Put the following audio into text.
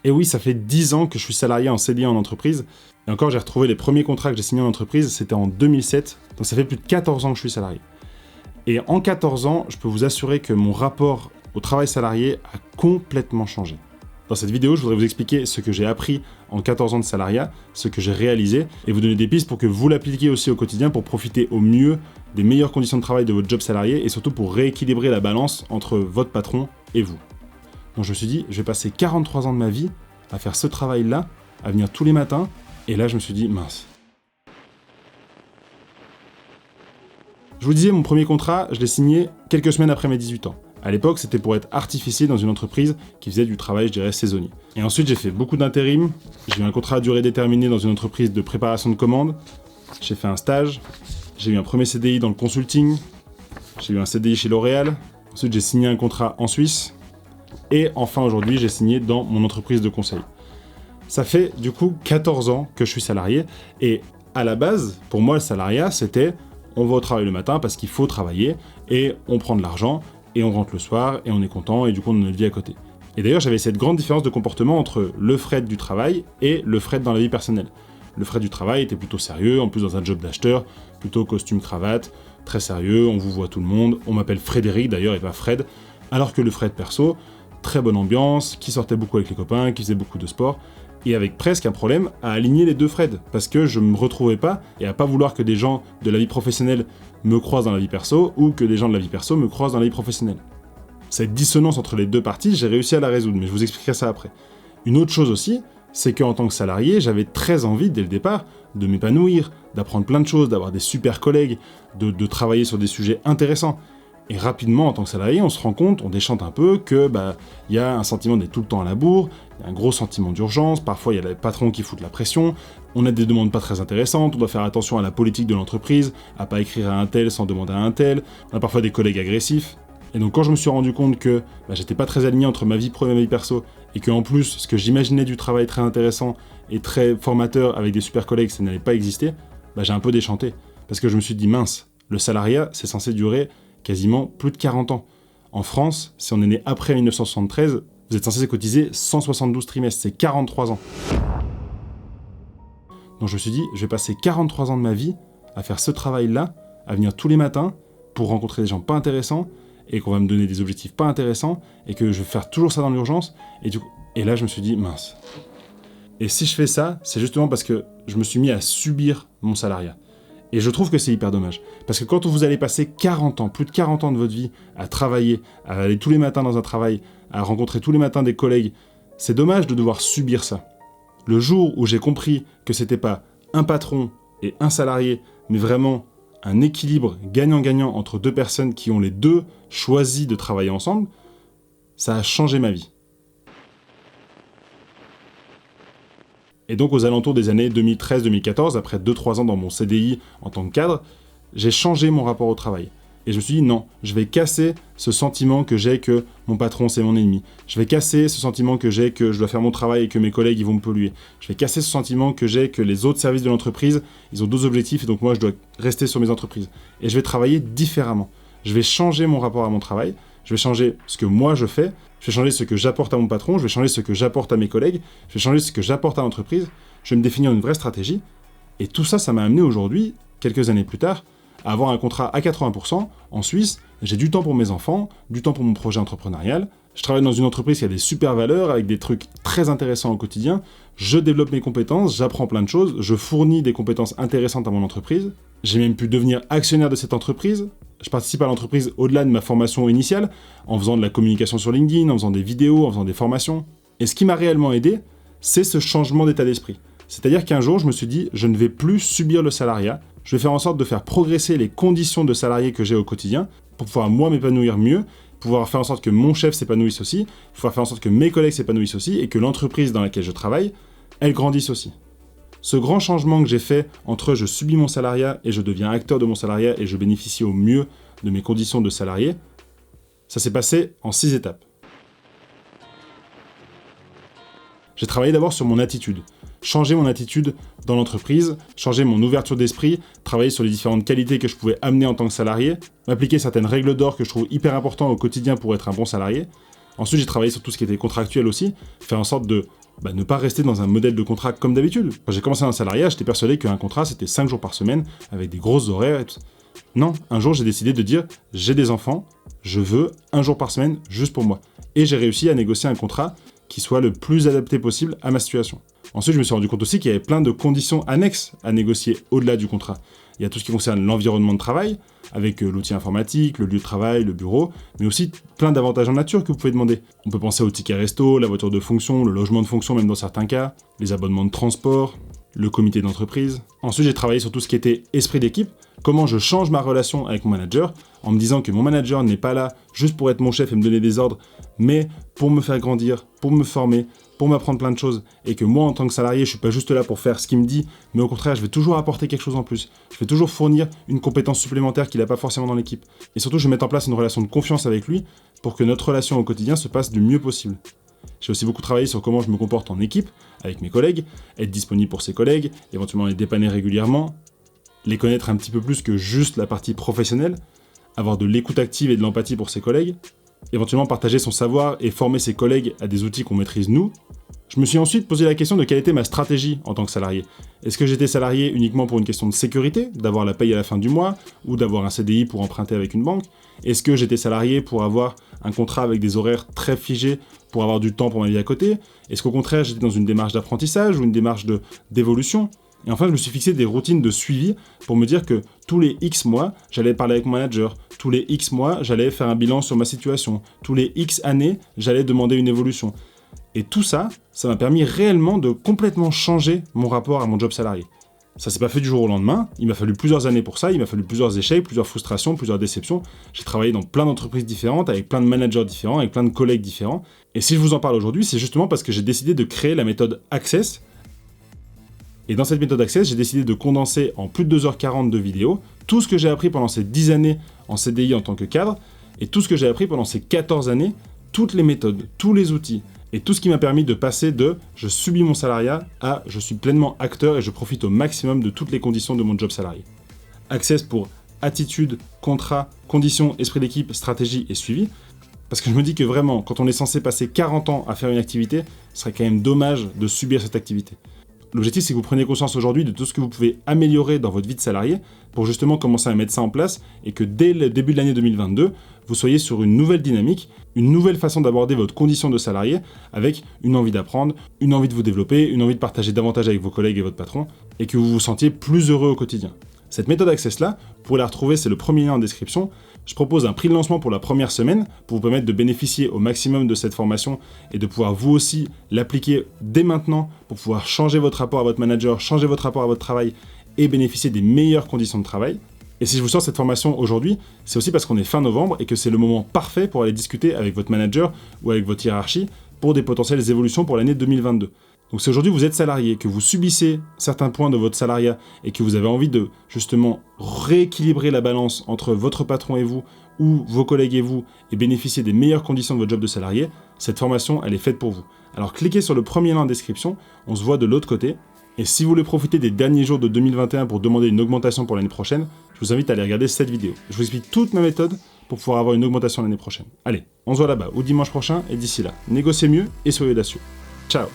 Et oui, ça fait 10 ans que je suis salarié en CDI en entreprise. Et encore, j'ai retrouvé les premiers contrats que j'ai signés en entreprise, c'était en 2007. Donc ça fait plus de 14 ans que je suis salarié. Et en 14 ans, je peux vous assurer que mon rapport au travail salarié a complètement changé. Dans cette vidéo, je voudrais vous expliquer ce que j'ai appris en 14 ans de salariat, ce que j'ai réalisé, et vous donner des pistes pour que vous l'appliquiez aussi au quotidien pour profiter au mieux des meilleures conditions de travail de votre job salarié et surtout pour rééquilibrer la balance entre votre patron et vous. Donc je me suis dit, je vais passer 43 ans de ma vie à faire ce travail-là, à venir tous les matins, et là je me suis dit, mince. Je vous disais, mon premier contrat, je l'ai signé quelques semaines après mes 18 ans. À l'époque, c'était pour être artificier dans une entreprise qui faisait du travail, je dirais, saisonnier. Et ensuite, j'ai fait beaucoup d'intérim. J'ai eu un contrat à durée déterminée dans une entreprise de préparation de commandes. J'ai fait un stage. J'ai eu un premier CDI dans le consulting. J'ai eu un CDI chez L'Oréal. Ensuite, j'ai signé un contrat en Suisse. Et enfin, aujourd'hui, j'ai signé dans mon entreprise de conseil. Ça fait, du coup, 14 ans que je suis salarié. Et à la base, pour moi, le salariat, c'était on va au travail le matin parce qu'il faut travailler et on prend de l'argent. Et on rentre le soir, et on est content, et du coup on a notre vie à côté. Et d'ailleurs j'avais cette grande différence de comportement entre le Fred du travail et le Fred dans la vie personnelle. Le Fred du travail était plutôt sérieux, en plus dans un job d'acheteur, plutôt costume cravate, très sérieux, on vous voit tout le monde, on m'appelle Frédéric d'ailleurs et pas Fred, alors que le Fred perso, très bonne ambiance, qui sortait beaucoup avec les copains, qui faisait beaucoup de sport, et avec presque un problème à aligner les deux Fred, parce que je me retrouvais pas, et à pas vouloir que des gens de la vie professionnelle me croisent dans la vie perso, ou que des gens de la vie perso me croisent dans la vie professionnelle. Cette dissonance entre les deux parties, j'ai réussi à la résoudre, mais je vous expliquerai ça après. Une autre chose aussi, c'est qu'en tant que salarié, j'avais très envie, dès le départ, de m'épanouir, d'apprendre plein de choses, d'avoir des super collègues, de travailler sur des sujets intéressants. Et rapidement, en tant que salarié, on se rend compte, on déchante un peu que y a un sentiment d'être tout le temps à la bourre, il y a un gros sentiment d'urgence, parfois il y a les patrons qui foutent la pression, on a des demandes pas très intéressantes, on doit faire attention à la politique de l'entreprise, à pas écrire à un tel sans demander à un tel, on a parfois des collègues agressifs. Et donc quand je me suis rendu compte que j'étais pas très aligné entre ma vie pro et ma vie perso, et qu'en plus, ce que j'imaginais du travail très intéressant et très formateur avec des super collègues, ça n'allait pas exister, j'ai un peu déchanté. Parce que je me suis dit, mince, le salariat, c'est censé durer quasiment plus de 40 ans. En France, si on est né après 1973, vous êtes censé cotiser 172 trimestres, c'est 43 ans. Donc je me suis dit, je vais passer 43 ans de ma vie à faire ce travail-là, à venir tous les matins pour rencontrer des gens pas intéressants, et qu'on va me donner des objectifs pas intéressants, et que je vais faire toujours ça dans l'urgence, et là je me suis dit, mince. Et si je fais ça, c'est justement parce que je me suis mis à subir mon salariat. Et je trouve que c'est hyper dommage. Parce que quand vous allez passer 40 ans, plus de 40 ans de votre vie, à travailler, à aller tous les matins dans un travail, à rencontrer tous les matins des collègues, c'est dommage de devoir subir ça. Le jour où j'ai compris que c'était pas un patron et un salarié, mais vraiment un équilibre gagnant-gagnant entre deux personnes qui ont les deux choisi de travailler ensemble, ça a changé ma vie. Et donc aux alentours des années 2013-2014, après 2-3 ans dans mon CDI en tant que cadre, j'ai changé mon rapport au travail. Et je me suis dit non, je vais casser ce sentiment que j'ai que mon patron c'est mon ennemi. Je vais casser ce sentiment que j'ai que je dois faire mon travail et que mes collègues ils vont me polluer. Je vais casser ce sentiment que j'ai que les autres services de l'entreprise, ils ont d'autres objectifs et donc moi je dois rester sur mes entreprises. Et je vais travailler différemment. Je vais changer mon rapport à mon travail. Je vais changer ce que moi je fais, je vais changer ce que j'apporte à mon patron, je vais changer ce que j'apporte à mes collègues, je vais changer ce que j'apporte à l'entreprise, je vais me définir une vraie stratégie. Et tout ça, ça m'a amené aujourd'hui, quelques années plus tard, à avoir un contrat à 80% en Suisse. J'ai du temps pour mes enfants, du temps pour mon projet entrepreneurial. Je travaille dans une entreprise qui a des super valeurs, avec des trucs très intéressants au quotidien. Je développe mes compétences, j'apprends plein de choses, je fournis des compétences intéressantes à mon entreprise. J'ai même pu devenir actionnaire de cette entreprise. Je participe à l'entreprise au-delà de ma formation initiale, en faisant de la communication sur LinkedIn, en faisant des vidéos, en faisant des formations. Et ce qui m'a réellement aidé, c'est ce changement d'état d'esprit. C'est-à-dire qu'un jour, je me suis dit, je ne vais plus subir le salariat, je vais faire en sorte de faire progresser les conditions de salarié que j'ai au quotidien, pour pouvoir moi m'épanouir mieux, pouvoir faire en sorte que mon chef s'épanouisse aussi, pouvoir faire en sorte que mes collègues s'épanouissent aussi, et que l'entreprise dans laquelle je travaille, elle grandisse aussi. Ce grand changement que j'ai fait entre je subis mon salariat et je deviens acteur de mon salariat et je bénéficie au mieux de mes conditions de salarié, ça s'est passé en 6 étapes. J'ai travaillé d'abord sur mon attitude. Changer mon attitude dans l'entreprise, changer mon ouverture d'esprit, travailler sur les différentes qualités que je pouvais amener en tant que salarié, m'appliquer certaines règles d'or que je trouve hyper importantes au quotidien pour être un bon salarié. Ensuite, j'ai travaillé sur tout ce qui était contractuel aussi, faire en sorte de ne pas rester dans un modèle de contrat comme d'habitude. Quand j'ai commencé dans le salariat, j'étais persuadé qu'un contrat c'était 5 jours par semaine, avec des grosses horaires et tout. Non, un jour j'ai décidé de dire, j'ai des enfants, je veux 1 jour par semaine juste pour moi. Et j'ai réussi à négocier un contrat qui soit le plus adapté possible à ma situation. Ensuite, je me suis rendu compte aussi qu'il y avait plein de conditions annexes à négocier au-delà du contrat. Il y a tout ce qui concerne l'environnement de travail, avec l'outil informatique, le lieu de travail, le bureau, mais aussi plein d'avantages en nature que vous pouvez demander. On peut penser au ticket resto, la voiture de fonction, le logement de fonction même dans certains cas, les abonnements de transport, le comité d'entreprise. Ensuite, j'ai travaillé sur tout ce qui était esprit d'équipe, comment je change ma relation avec mon manager, en me disant que mon manager n'est pas là juste pour être mon chef et me donner des ordres, mais pour me faire grandir, pour me former, pour m'apprendre plein de choses, et que moi, en tant que salarié, je suis pas juste là pour faire ce qu'il me dit, mais au contraire, je vais toujours apporter quelque chose en plus. Je vais toujours fournir une compétence supplémentaire qu'il n'a pas forcément dans l'équipe. Et surtout, je vais mettre en place une relation de confiance avec lui pour que notre relation au quotidien se passe du mieux possible. J'ai aussi beaucoup travaillé sur comment je me comporte en équipe, avec mes collègues, être disponible pour ses collègues, éventuellement les dépanner régulièrement, les connaître un petit peu plus que juste la partie professionnelle, avoir de l'écoute active et de l'empathie pour ses collègues, éventuellement partager son savoir et former ses collègues à des outils qu'on maîtrise nous. Je me suis ensuite posé la question de quelle était ma stratégie en tant que salarié. Est-ce que j'étais salarié uniquement pour une question de sécurité, d'avoir la paye à la fin du mois, ou d'avoir un CDI pour emprunter avec une banque? Est-ce que j'étais salarié pour avoir un contrat avec des horaires très figés, pour avoir du temps pour ma vie à côté? Est-ce qu'au contraire, j'étais dans une démarche d'apprentissage ou une démarche d'évolution? Et enfin, je me suis fixé des routines de suivi pour me dire que tous les X mois, j'allais parler avec mon manager. Tous les X mois, j'allais faire un bilan sur ma situation. Tous les X années, j'allais demander une évolution. Et tout ça, ça m'a permis réellement de complètement changer mon rapport à mon job salarié. Ça s'est pas fait du jour au lendemain, il m'a fallu plusieurs années pour ça, il m'a fallu plusieurs échecs, plusieurs frustrations, plusieurs déceptions. J'ai travaillé dans plein d'entreprises différentes, avec plein de managers différents, avec plein de collègues différents. Et si je vous en parle aujourd'hui, c'est justement parce que j'ai décidé de créer la méthode Access. Et dans cette méthode Access, j'ai décidé de condenser en plus de 2h40 de vidéos tout ce que j'ai appris pendant ces 10 années en CDI en tant que cadre, et tout ce que j'ai appris pendant ces 14 années, toutes les méthodes, tous les outils, et tout ce qui m'a permis de passer de « je subis mon salariat » à « je suis pleinement acteur et je profite au maximum de toutes les conditions de mon job salarié ». Access pour attitude, contrat, conditions, esprit d'équipe, stratégie et suivi. Parce que je me dis que vraiment, quand on est censé passer 40 ans à faire une activité, ce serait quand même dommage de subir cette activité. L'objectif, c'est que vous preniez conscience aujourd'hui de tout ce que vous pouvez améliorer dans votre vie de salarié pour justement commencer à mettre ça en place et que dès le début de l'année 2022, vous soyez sur une nouvelle dynamique, une nouvelle façon d'aborder votre condition de salarié avec une envie d'apprendre, une envie de vous développer, une envie de partager davantage avec vos collègues et votre patron et que vous vous sentiez plus heureux au quotidien. Cette méthode Access-là, vous pouvez la retrouver, c'est le premier lien en description. Je propose un prix de lancement pour la première semaine pour vous permettre de bénéficier au maximum de cette formation et de pouvoir vous aussi l'appliquer dès maintenant pour pouvoir changer votre rapport à votre manager, changer votre rapport à votre travail et bénéficier des meilleures conditions de travail. Et si je vous sors cette formation aujourd'hui, c'est aussi parce qu'on est fin novembre et que c'est le moment parfait pour aller discuter avec votre manager ou avec votre hiérarchie pour des potentielles évolutions pour l'année 2022. Donc si aujourd'hui vous êtes salarié, que vous subissez certains points de votre salariat et que vous avez envie de justement rééquilibrer la balance entre votre patron et vous, ou vos collègues et vous, et bénéficier des meilleures conditions de votre job de salarié, cette formation elle est faite pour vous. Alors cliquez sur le premier lien en description, on se voit de l'autre côté, et si vous voulez profiter des derniers jours de 2021 pour demander une augmentation pour l'année prochaine, je vous invite à aller regarder cette vidéo. Je vous explique toute ma méthode pour pouvoir avoir une augmentation l'année prochaine. Allez, on se voit là-bas, ou dimanche prochain, et d'ici là, négociez mieux et soyez audacieux. Ciao!